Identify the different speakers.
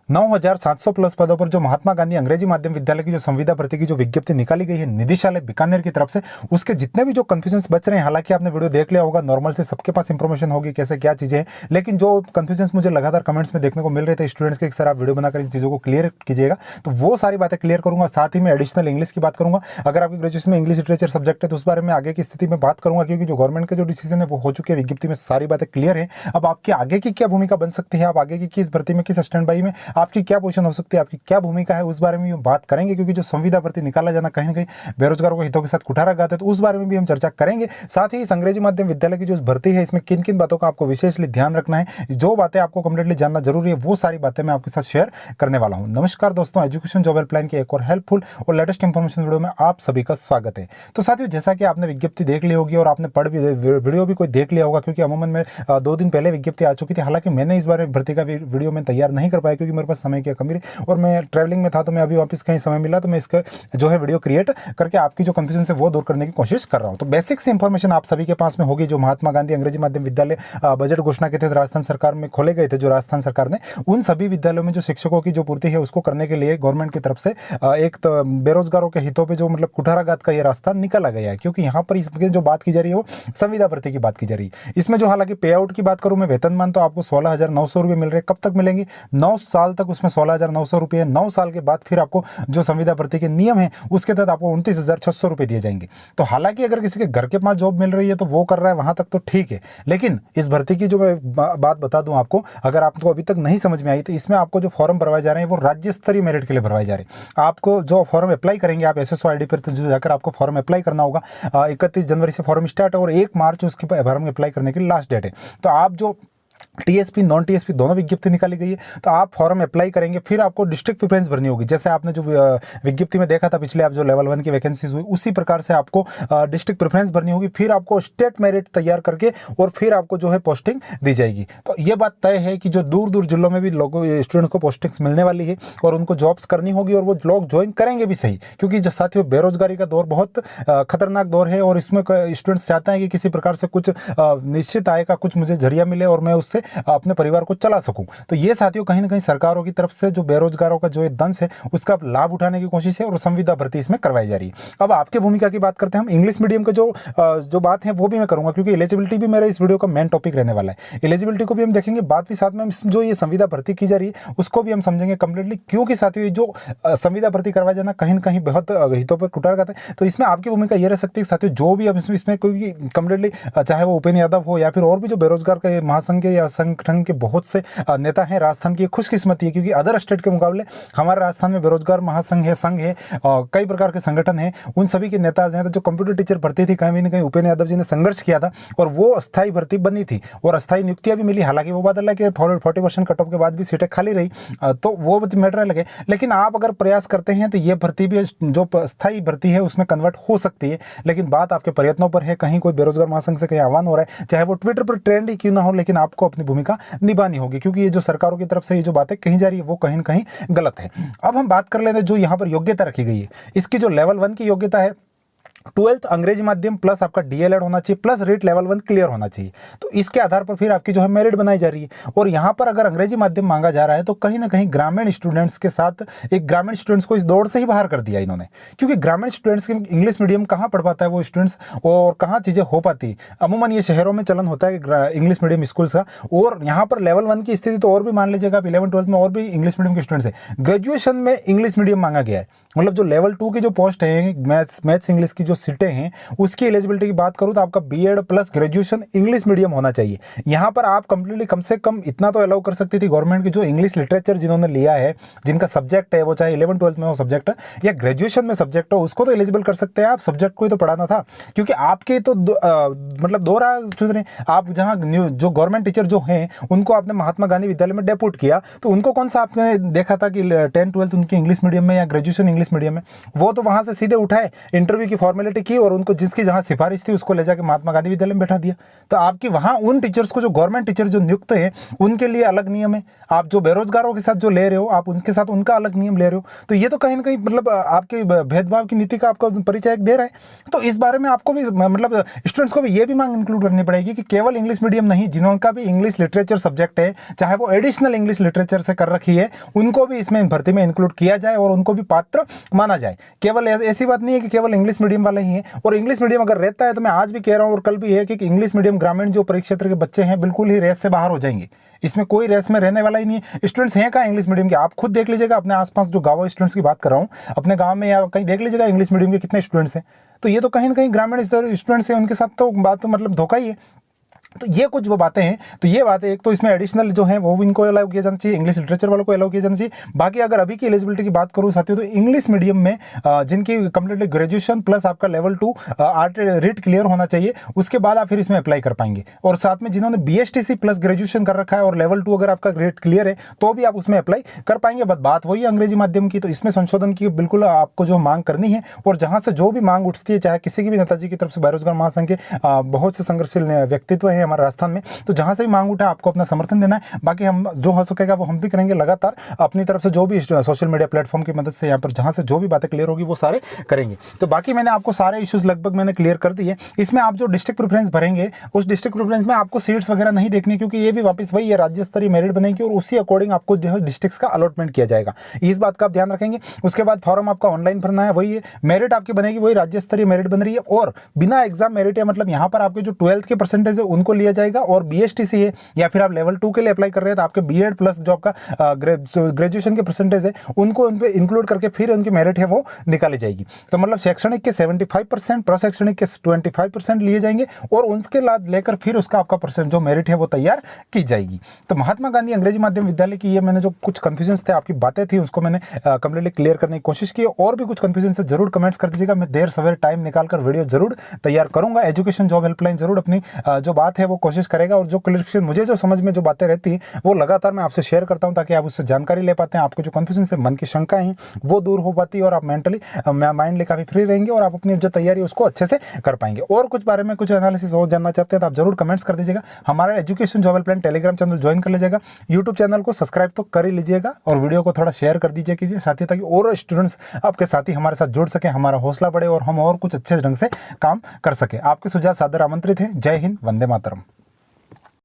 Speaker 1: 9,700 plus पदों पर जो महात्मा गांधी अंग्रेजी माध्यम विद्यालय की जो संविदा भर्ती की जो विज्ञप्ति निकाली गई है निदेशालय बीकानेर की तरफ से, उसके जितने भी जो कंफ्यूजन बच रहे हैं, हालांकि आपने वीडियो देख लिया होगा, नॉर्मल से सबके पास इंफॉर्मेशन होगी कैसे क्या चीजें हैं, लेकिन जो कंफ्यूजन मुझे लगातार कमेंट्स में देखने को मिल रहे थे स्टूडेंट्स के, सर आप वीडियो बनाकर इन चीजों को क्लियर कीजिएगा, तो वो सारी बातें क्लियर करूंगा। साथ ही मैं एडिशनल इंग्लिश की बात करूंगा, अगर आपकी ग्रेजुएशन में इंग्लिश लिटरेचर सब्जेक्ट है तो उस बारे में आगे की स्थिति में बात करूंगा, क्योंकि जो गवर्नमेंट के जो डिसीजन है वो हो चुके हैं, विज्ञप्ति में सारी बातें क्लियर है। अब आपकी आगे की क्या भूमिका बन सकती है, आप आगे की किस भर्ती में, किस स्टैंड बाई में आपकी क्या पोजीशन हो सकती है, आपकी क्या भूमिका है, उस बारे में भी बात करेंगे, क्योंकि जो संविदा भर्ती निकाला जाना कहीं ना कहीं बेरोजगारों के हितों के साथ कुठाराघात है, तो उस बारे में भी हम चर्चा करेंगे। साथ ही इस अंग्रेजी माध्यम विद्यालय की जो भर्ती है इसमें किन किन बातों का आपको विशेषली ध्यान रखना है, जो बातें आपको कंप्लीटली जानना जरूरी है, वो सारी बातें मैं आपके साथ शेयर करने वाला हूं। नमस्कार दोस्तों, एजुकेशन जॉब हेल्पलाइन की एक और हेल्पफुल और लेटेस्ट इंफॉर्मेशन वीडियो में आप सभी का स्वागत है। तो साथियों, जैसा कि आपने विज्ञप्ति देख ली होगी और आपने पढ़ भी वीडियो भी कोई देख लिया होगा, क्योंकि अमूमन में 2 दिन पहले विज्ञप्ति आ चुकी थी। हालांकि मैंने इस बार भर्ती का वीडियो में तैयार नहीं कर पाया, क्योंकि मेरे पास समय की कमी रही और मैं ट्रैवलिंग में था, तो मैं अभी वापस कहीं समय मिला तो मैं इसका जो है वीडियो क्रिएट करके आपकी जो कंफ्यूजन है वो दूर करने की कोशिश कर रहा हूं। तो बेसिक सी इंफॉर्मेशन आप सभी के पास में होगी। जो महात्मा गांधी अंग्रेजी माध्यम विद्यालय बजट घोषणा के तहत राजस्थान सरकार में खोले गए थे, जो राजस्थान सरकार ने, उन सभी विद्यालयों में जो शिक्षकों की जो पूर्ति है उसको करने के लिए गवर्नमेंट की तरफ से एक तो बेरोजगारों के हितों पे जो मतलब कुठाराघात का ये रास्ता निकाला गया है, क्योंकि यहाँ पर इसकी जो बात की जा रही है वो संविदा भर्ती की बात की जा रही है। इसमें जो हालांकि पे आउट की बात करूं मैं, वेतनमान तो आपको 16,900 रुपये मिल रहे हैं। कब तक मिलेंगे? 9 साल तक उसमें 16,900 रुपये। 9 साल के बाद फिर आपको जो संविदा भर्ती के नियम है उसके तहत आपको 29,600 रुपये दिए जाएंगे। तो हालांकि अगर किसी के घर के पास जॉब मिल रही है तो वो कर रहा है, वहां तक तो ठीक है, लेकिन इस भर्ती की जो मैं बात बता दूं आपको, अगर आपको अभी तक नहीं समझ में आई, तो इसमें आपको जो फॉर्म भरवाए जा रहे हैं वो राज्य स्तरीय मेरिट के लिए भरवाए जा रहे हैं। आपको जो फॉर्म अप्लाई करेंगे, आप SSO ID पर जो जाकर आपको फॉर्म अप्लाई करना होगा। 31 जनवरी से फॉर्म स्टार्ट है और 1 मार्च उसकी फॉर्म अप्लाई करने की लास्ट डेट है। तो आप जो TSP नॉन TSP दोनों विज्ञप्ति निकाली गई है, तो आप फॉर्म अप्लाई करेंगे, फिर आपको डिस्ट्रिक्ट प्रेफरेंस भरनी होगी। जैसे आपने जो विज्ञप्ति में देखा था पिछले, आप जो लेवल 1 की वैकेंसीज हुई, उसी प्रकार से आपको डिस्ट्रिक्ट प्रेफरेंस भरनी होगी, फिर आपको स्टेट मेरिट तैयार करके और फिर आपको जो है पोस्टिंग दी जाएगी। तो ये बात तय है कि जो दूर दूर जिलों में भी लोगों स्टूडेंट्स को पोस्टिंग्स मिलने वाली है और उनको जॉब्स करनी होगी, और वो लोग ज्वाइन करेंगे भी सही, क्योंकि जो साथियों बेरोजगारी का दौर बहुत खतरनाक दौर है और इसमें स्टूडेंट्स चाहते हैं कि किसी प्रकार से कुछ निश्चित आय का कुछ मुझे जरिया मिले और मैं उससे अपने परिवार को चला सकूं। तो ये साथियों कहीं ना कहीं सरकारों की तरफ से जो बेरोजगारों का जो ये दंश है उसका लाभ उठाने की कोशिश है और संविदा भर्ती इसमें करवाई जा रही है। अब आपके भूमिका की बात करते हैं हम। इंग्लिश मीडियम के जो बात है वो भी मैं करूंगा, क्योंकि एलिजिबिलिटी भी मेरा इस वीडियो का मेन टॉपिक रहने वाला है। एलिजिबिलिटी को भी हम देखेंगे, बात भी साथ में जो ये संविदा भर्ती की जा रही है उसको भी हम समझेंगे कंप्लीटली, क्योंकि साथियों जो संविदा भर्ती करवाया जाना कहीं ना कहीं बहुत हितों पर कुठाराघात है। तो इसमें आपकी भूमिका ये रह सकती है साथियों, जो भी अब इसमें कोई कंप्लीटली, चाहे वो उपेंद्र यादव हो या फिर और भी जो बेरोजगार के महासंघ के या संगठन के बहुत से नेता हैं राजस्थान की, खुशकिस्मती है क्योंकि अदर स्टेट के मुकाबले हमारे राजस्थान में बेरोजगार महासंघ है, संघ है, कई प्रकार के संगठन हैं, उन सभी के नेता हैं। तो जो कंप्यूटर टीचर भर्ती थी, कहीं ना कहीं उपेंद्र यादव जी ने संघर्ष किया था और वो अस्थायी भर्ती बनी थी और अस्थायी नियुक्तियां भी मिली। हालांकि वो बात अलग कि 40% कट ऑफ के बाद भी सीटें खाली रही, तो वो मैटर लगे। लेकिन आप अगर प्रयास करते हैं तो ये भर्ती भी जो अस्थायी भर्ती है उसमें कन्वर्ट हो सकती है, लेकिन बात आपके प्रयत्नों पर है। कहीं कोई बेरोजगार महासंघ से कहीं आह्वान हो रहा है, चाहे वो ट्विटर पर ट्रेंड ही क्यों ना हो, लेकिन आपको अपनी भूमिका निभानी होगी, क्योंकि ये जो सरकारों की तरफ से ये जो बातें कही जा रही है वो कहीं ना कहीं गलत है। अब हम बात कर लेते हैं जो यहाँ पर योग्यता रखी गई है। इसकी जो लेवल 1 की योग्यता है, 12th अंग्रेजी माध्यम प्लस आपका DLED होना चाहिए, प्लस रीट लेवल 1 क्लियर होना चाहिए। तो इसके आधार पर फिर आपकी जो है मेरिट बनाई जा रही है। और यहाँ पर अगर अंग्रेजी माध्यम मांगा जा रहा है तो कहीं ना कहीं ग्रामीण स्टूडेंट्स के साथ एक ग्रामीण स्टूडेंट्स को इस दौड़ से ही बाहर कर दिया इन्होंने, क्योंकि ग्रामीण स्टूडेंट्स की इंग्लिश मीडियम कहाँ पढ़ पाता है वो स्टूडेंट्स, और कहाँ चीज़ें हो पाती। अमूमन ये शहरों में चलन होता है इंग्लिश मीडियम स्कूल्स का, और यहाँ पर लेवल 1 की स्थिति तो और भी मान लीजिएगा, आप 11th-12th में और भी इंग्लिश मीडियम के स्टूडेंट्स है। ग्रेजुएशन में इंग्लिश मीडियम मांगा गया है, मतलब जो लेवल 2 की जो पोस्ट है, मैथ्स इंग्लिश की जो सीटें हैं उसकी एलिजिबिलिटी की बात करूं तो आपका BEd plus graduation English medium होना चाहिए। यहां पर आप कंप्लीटली कम से कम इतना तो अलाउ कर सकती थी गवर्नमेंट की, जो इंग्लिश लिटरेचर जिन्होंने लिया है, जिनका सब्जेक्ट है वो चाहे 11th-12th में हो सब्जेक्ट या ग्रेजुएशन में सब्जेक्ट हो, उसको तो एलिजिबल कर सकते हैं आप, सब्जेक्ट को ही तो पढ़ाना था। क्योंकि आपके तो मतलब दो राह चुन रहे हैं आप, जहाँ जो गवर्नमेंट टीचर जो हैं उनको आपने महात्मा गांधी विद्यालय में डेपुट किया, तो उनको कौन सा आपने देखा था कि 10th-12th उनकी इंग्लिश मीडियम में या ग्रेजुएशन इंग्लिश मीडियम में, वो तो वहां से सीधे उठाए, इंटरव्यू की फॉर्मेट फॉर्मेलिटी की और उनको जिसकी जहाँ सिफारिश थी उसको ले जाके महात्मा गांधी विद्यालय में बैठा दिया। तो आपकी वहाँ उन टीचर्स को, जो गवर्नमेंट टीचर जो नियुक्त हैं, उनके लिए अलग नियम है। आप जो बेरोजगारों के साथ जो ले रहे हो, आप उनके साथ उनका अलग नियम ले रहे हो। तो ये तो कहीं ना कहीं मतलब आपके भेदभाव की नीति का आपको परिचय दे रहा है। तो इस बारे में आपको भी मतलब स्टूडेंट्स को भी ये भी मांग इंक्लूड करनी पड़ेगी कि केवल इंग्लिश मीडियम नहीं, जिनका भी इंग्लिश लिटरेचर सब्जेक्ट है, चाहे वो एडिशनल इंग्लिश लिटरेचर से कर रखी है, उनको भी इसमें भर्ती में इंक्लूड किया जाए और उनको भी पात्र माना जाए। केवल ऐसी बात नहीं है कि केवल इंग्लिश मीडियम वाले ही हैं। और इंग्लिश मीडियम अगर रहता है तो मैं आज भी कह रहा हूँ और कल भी है कि इंग्लिश मीडियम ग्रामीण जो परिक्षेत्र के बच्चे हैं बिल्कुल ही रेस से बाहर हो जाएंगे। इसमें कोई रेस में रहने वाला ही नहीं है। स्टूडेंट्स हैं कहाँ इंग्लिश मीडियम के? आप खुद देख लीजिएगा, अपने आसपास जो गाँव स्टूडेंट्स की बात कर रहा हूँ, अपने गाँव में या कहीं देख लीजिएगा इंग्लिश मीडियम के कितने स्टूडेंट्स हैं। तो ये तो कहीं ना कहीं ग्रामीण स्टूडेंट्स हैं, उनके साथ तो बात तो मतलब धोखा ही है। तो ये कुछ वो बातें हैं। तो ये बातें, एक तो इसमें एडिशनल जो है वो इनको अलाउ किया जाना चाहिए, इंग्लिश लिटरेचर वालों को अलाउ किया जाना चाहिए। बाकी अगर अभी की एलिजिबिलिटी की बात करूँ साथियों, तो इंग्लिश मीडियम में जिनकी कंप्लीटली ग्रेजुएशन प्लस आपका लेवल 2 आर्ट रीड क्लियर होना चाहिए, उसके बाद आप फिर इसमें अप्लाई कर पाएंगे। और साथ में जिन्होंने BSTC प्लस ग्रेजुएशन कर रखा है और लेवल 2 अगर आपका ग्रेड क्लियर है तो भी आप उसमें अप्लाई कर पाएंगे। बट बात वही है अंग्रेजी माध्यम की, तो इसमें संशोधन की बिल्कुल आपको जो मांग करनी है, और जहाँ से जो भी मांग उठती है, चाहे किसी की भी नेताजी की तरफ से, बेरोजगार महासंघ के बहुत से संघर्षशील व्यक्तित्व है हमारे राजस्थान में, तो जहां से भी मांग उठे आपको अपना समर्थन देना है। बाकी हम जो हो सकेगा वो हम भी करेंगे लगातार अपनी तरफ से, जो भी सोशल मीडिया प्लेटफॉर्म की मदद से यहाँ पर जहां से जो भी बातें क्लियर होगी वो सारे करेंगे। तो बाकी मैंने आपको सारे इश्यूज लगभग मैंने क्लियर कर दिए। इसमें आप जो डिस्ट्रिक्ट प्रेफरेंस भरेंगे, उस डिस्ट्रिक्ट प्रेफरेंस में आपको सीट्स वगैरह नहीं देखनी, क्योंकि ये भी वापस वही है, राज्य स्तरीय मेरिट बनेगी और उसी अकॉर्डिंग आपको जो है डिस्ट्रिक्ट्स का अलॉटमेंट किया जाएगा। इस बात का आप ध्यान रखेंगे। उसके बाद फॉर्म आपका ऑनलाइन भरना है, वही है, मेरिट आपकी बनेगी वही राज्य स्तरीय मेरिट बन रही है, और बिना एग्जाम मेरिट है, मतलब यहाँ पर आपके जो 12th के परसेंटेज है उनको लिया जाएगा, और BSTC है या फिर आप लेवल 2 के लिए अप्लाई कर रहे हैं तो आपके B.Ed प्लस जो आपका ग्रेजुएशन के परसेंटेज है उनको उन पे इंक्लूड करके फिर उनकी मेरिट है वो निकाली जाएगी। तो मतलब शैक्षणिक के 75%, प्रशैक्षणिक के 25% लिए जाएंगे, और उसके बाद लेकर फिर उसका आपका परसेंट जो मेरिट है वो तैयार की जाएगी। तो महात्मा गांधी अंग्रेजी माध्यम विद्यालय की ये मैंने जो कुछ कंफ्यूजन थे, आपकी बातें थी, उसको मैंने कंप्लीटली क्लियर करने की कोशिश की। और भी कुछ कंफ्यूजन से जरूर कमेंट्स कर दीजिएगा, मैं देर सवेर टाइम निकालकर वीडियो जरूर तैयार करूंगा। एजुकेशन जॉब हेल्पलाइन जरूर अपनी जो बात है वो कोशिश करेगा, और जो क्लियरिफिकेशन मुझे जो समझ में जो बातें रहती हैं वो लगातार मैं आपसे शेयर करता हूं, ताकि आप उससे जानकारी ले पाते हैं, आपको जो कंफ्यूजन से मन की शंकाएं हैं वो दूर हो पाती है, और आप मेंटली माइंडली काफी फ्री रहेंगे, और आप अपनी जो तैयारी उसको अच्छे से कर पाएंगे। और कुछ बारे में कुछ एनालिसिस और जानना चाहते हैं तो आप जरूर कमेंट्स कर दीजिएगा। हमारा education job helpline Telegram channel join कर लीजिएगा, यूट्यूब चैनल को सब्सक्राइब तो कर ही लीजिएगा, और वीडियो को थोड़ा शेयर कर दीजिए कीजिए साथी, ताकि और स्टूडेंट्स आपके साथी हमारे साथ जुड़ सके, हमारा हौसला बढ़े और हम और कुछ अच्छे ढंग से काम कर सके। आपके सुझाव सादर आमंत्रित हैं। जय हिंद, वंदे मातरम।